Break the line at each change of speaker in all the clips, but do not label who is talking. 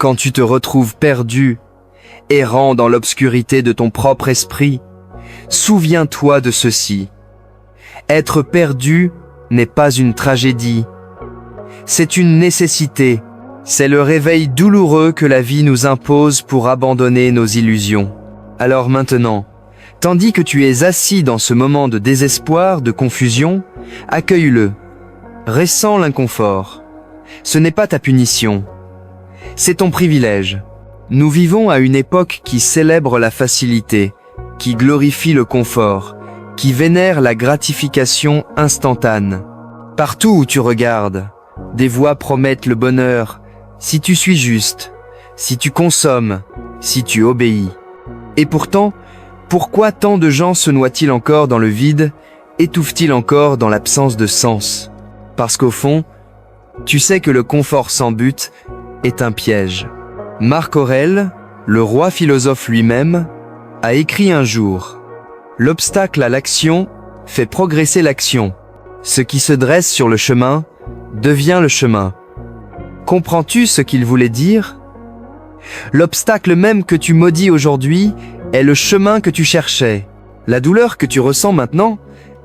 Quand tu te retrouves perdu, errant dans l'obscurité de ton propre esprit, souviens-toi de ceci. Être perdu n'est pas une tragédie. C'est une nécessité. C'est le réveil douloureux que la vie nous impose pour abandonner nos illusions. Alors maintenant, tandis que tu es assis dans ce moment de désespoir, de confusion, accueille-le. Ressens l'inconfort. Ce n'est pas ta punition. C'est ton privilège. Nous vivons à une époque qui célèbre la facilité, qui glorifie le confort, qui vénère la gratification instantanée. Partout où tu regardes, des voix promettent le bonheur, si tu suis juste, si tu consommes, si tu obéis. Et pourtant, pourquoi tant de gens se noient-ils encore dans le vide, étouffent-ils encore dans l'absence de sens? Parce qu'au fond, tu sais que le confort sans but est un piège. Marc Aurèle, le roi philosophe lui-même, a écrit un jour « L'obstacle à l'action fait progresser l'action. Ce qui se dresse sur le chemin devient le chemin. » Comprends-tu ce qu'il voulait dire? L'obstacle même que tu maudis aujourd'hui est le chemin que tu cherchais. La douleur que tu ressens maintenant,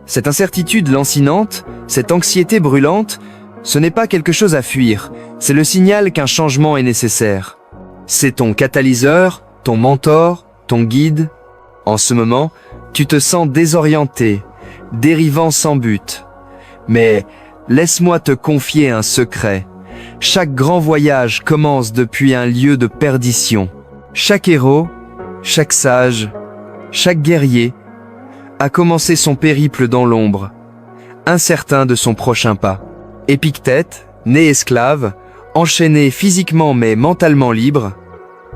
cette incertitude lancinante, cette anxiété brûlante, ce n'est pas quelque chose à fuir, c'est le signal qu'un changement est nécessaire. C'est ton catalyseur, ton mentor, ton guide. En ce moment, tu te sens désorienté, dérivant sans but. Mais laisse-moi te confier un secret. Chaque grand voyage commence depuis un lieu de perdition. Chaque héros, chaque sage, chaque guerrier a commencé son périple dans l'ombre, incertain de son prochain pas. Épictète, né esclave, enchaîné physiquement mais mentalement libre,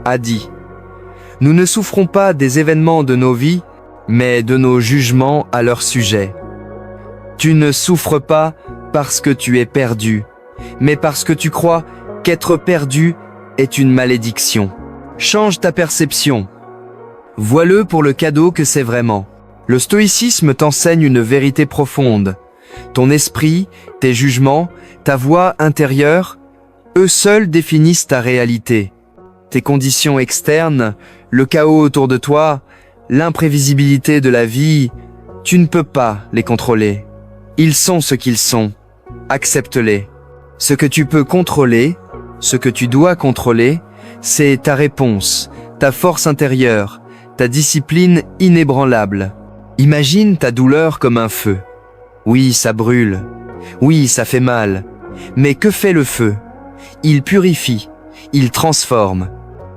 a dit « Nous ne souffrons pas des événements de nos vies, mais de nos jugements à leur sujet. Tu ne souffres pas parce que tu es perdu, mais parce que tu crois qu'être perdu est une malédiction. Change ta perception. Vois-le pour le cadeau que c'est vraiment. Le stoïcisme t'enseigne une vérité profonde. Ton esprit, tes jugements, ta voix intérieure, eux seuls définissent ta réalité. Tes conditions externes, le chaos autour de toi, l'imprévisibilité de la vie, tu ne peux pas les contrôler. Ils sont ce qu'ils sont. Accepte-les. Ce que tu peux contrôler, ce que tu dois contrôler, c'est ta réponse, ta force intérieure, ta discipline inébranlable. Imagine ta douleur comme un feu. Oui, ça brûle. Oui, ça fait mal. Mais que fait le feu? Il purifie, il transforme.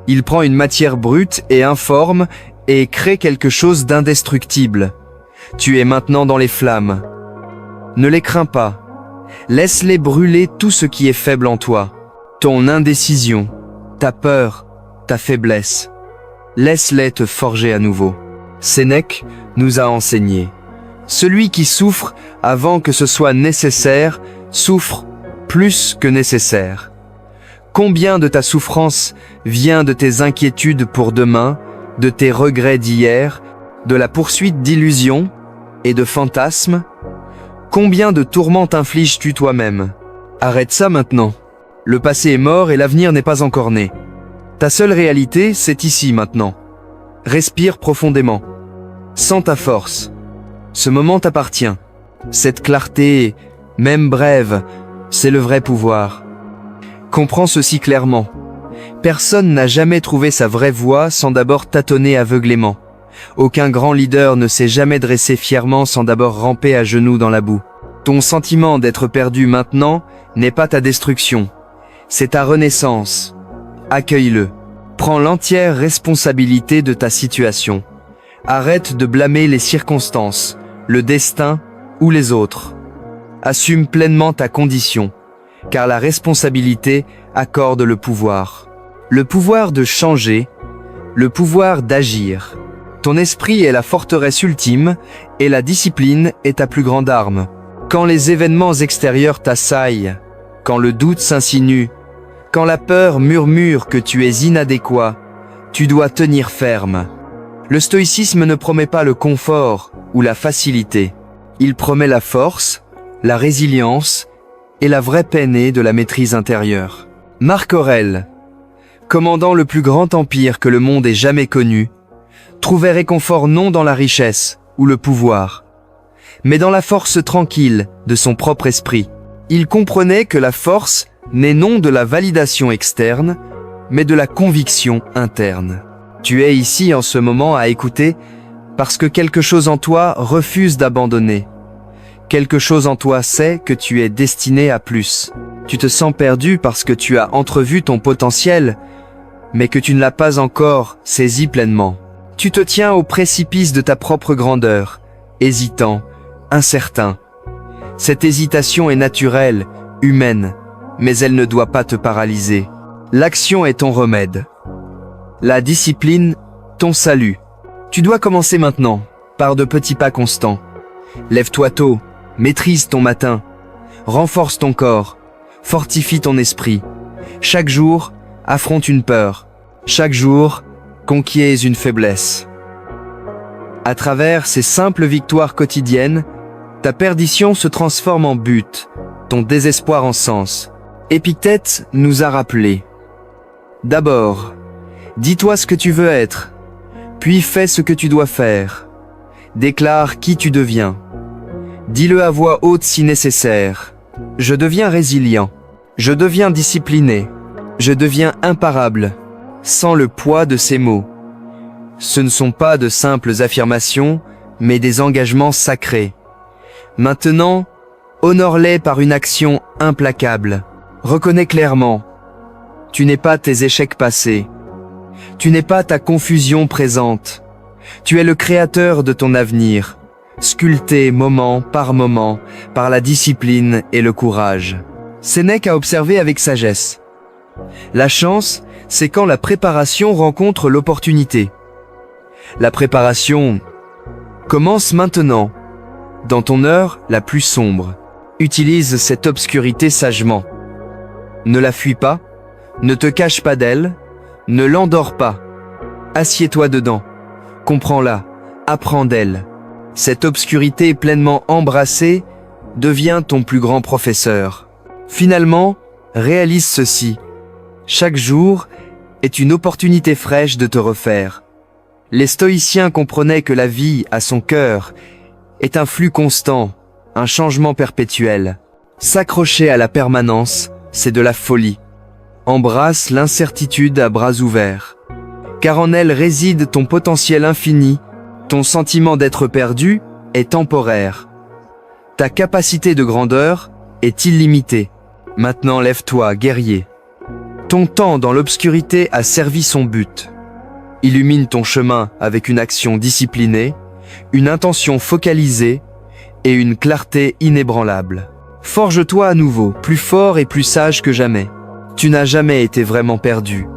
Il prend une matière brute et informe et crée quelque chose d'indestructible. Tu es maintenant dans les flammes. Ne les crains pas. Laisse-les brûler tout ce qui est faible en toi. Ton indécision, ta peur, ta faiblesse. Laisse-les te forger à nouveau. Sénèque nous a enseigné. Celui qui souffre avant que ce soit nécessaire, souffre plus que nécessaire. Combien de ta souffrance vient de tes inquiétudes pour demain, de tes regrets d'hier, de la poursuite d'illusions et de fantasmes? Combien de tourments t'infliges-tu toi-même? Arrête ça maintenant. Le passé est mort et l'avenir n'est pas encore né. Ta seule réalité, c'est ici maintenant. Respire profondément. Sens ta force. Ce moment t'appartient. Cette clarté, même brève, c'est le vrai pouvoir. Comprends ceci clairement. Personne n'a jamais trouvé sa vraie voie sans d'abord tâtonner aveuglément. Aucun grand leader ne s'est jamais dressé fièrement sans d'abord ramper à genoux dans la boue. Ton sentiment d'être perdu maintenant n'est pas ta destruction. C'est ta renaissance. Accueille-le. Prends l'entière responsabilité de ta situation. Arrête de blâmer les circonstances, le destin ou les autres. Assume pleinement ta condition, car la responsabilité accorde le pouvoir. Le pouvoir de changer, le pouvoir d'agir. Ton esprit est la forteresse ultime et la discipline est ta plus grande arme. Quand les événements extérieurs t'assaillent, quand le doute s'insinue, quand la peur murmure que tu es inadéquat, tu dois tenir ferme. Le stoïcisme ne promet pas le confort ou la facilité. Il promet la force, la résilience et la vraie peine de la maîtrise intérieure. Marc Aurèle. commandant le plus grand empire que le monde ait jamais connu, trouvait réconfort non dans la richesse ou le pouvoir, mais dans la force tranquille de son propre esprit. Il comprenait que la force n'est non de la validation externe, mais de la conviction interne. Tu es ici en ce moment à écouter parce que quelque chose en toi refuse d'abandonner. Quelque chose en toi sait que tu es destiné à plus. Tu te sens perdu parce que tu as entrevu ton potentiel, mais que tu ne l'as pas encore saisi pleinement. Tu te tiens au précipice de ta propre grandeur, hésitant, incertain. Cette hésitation est naturelle, humaine, mais elle ne doit pas te paralyser. L'action est ton remède. La discipline, ton salut. Tu dois commencer maintenant, par de petits pas constants. Lève-toi tôt, maîtrise ton matin, renforce ton corps, fortifie ton esprit. Chaque jour, affronte une peur. Chaque jour, conquiers une faiblesse. À travers ces simples victoires quotidiennes, ta perdition se transforme en but, ton désespoir en sens. Épictète nous a rappelé. D'abord, dis-toi ce que tu veux être, puis fais ce que tu dois faire. Déclare qui tu deviens. Dis-le à voix haute si nécessaire. Je deviens résilient. Je deviens discipliné. Je deviens imparable. Sans le poids de ces mots. Ce ne sont pas de simples affirmations, mais des engagements sacrés. Maintenant, honore-les par une action implacable. Reconnais clairement. Tu n'es pas tes échecs passés. Tu n'es pas ta confusion présente. Tu es le créateur de ton avenir, sculpté moment par la discipline et le courage. Sénèque a observé avec sagesse. La chance, c'est quand la préparation rencontre l'opportunité. La préparation commence maintenant, dans ton heure la plus sombre. Utilise cette obscurité sagement. Ne la fuis pas, ne te cache pas d'elle, ne l'endors pas. Assieds-toi dedans, comprends-la, apprends d'elle. Cette obscurité pleinement embrassée devient ton plus grand professeur. Finalement, réalise ceci. Chaque jour est une opportunité fraîche de te refaire. Les stoïciens comprenaient que la vie, à son cœur, est un flux constant, un changement perpétuel. S'accrocher à la permanence, c'est de la folie. Embrasse l'incertitude à bras ouverts. Car en elle réside ton potentiel infini, ton sentiment d'être perdu est temporaire. Ta capacité de grandeur est illimitée. Maintenant lève-toi, guerrier. Ton temps dans l'obscurité a servi son but. Illumine ton chemin avec une action disciplinée, une intention focalisée et une clarté inébranlable. Forge-toi à nouveau, plus fort et plus sage que jamais. Tu n'as jamais été vraiment perdu.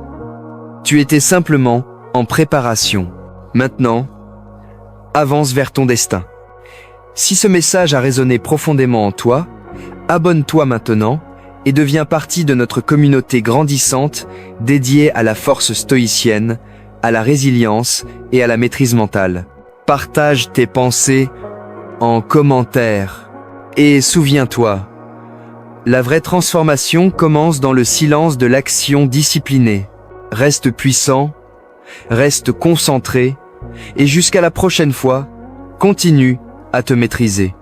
Tu étais simplement en préparation. Maintenant, avance vers ton destin. Si ce message a résonné profondément en toi, abonne-toi maintenant et deviens partie de notre communauté grandissante dédiée à la force stoïcienne, à la résilience et à la maîtrise mentale. Partage tes pensées en commentaire. Et souviens-toi, la vraie transformation commence dans le silence de l'action disciplinée. Reste puissant, reste concentré, et jusqu'à la prochaine fois, continue à te maîtriser.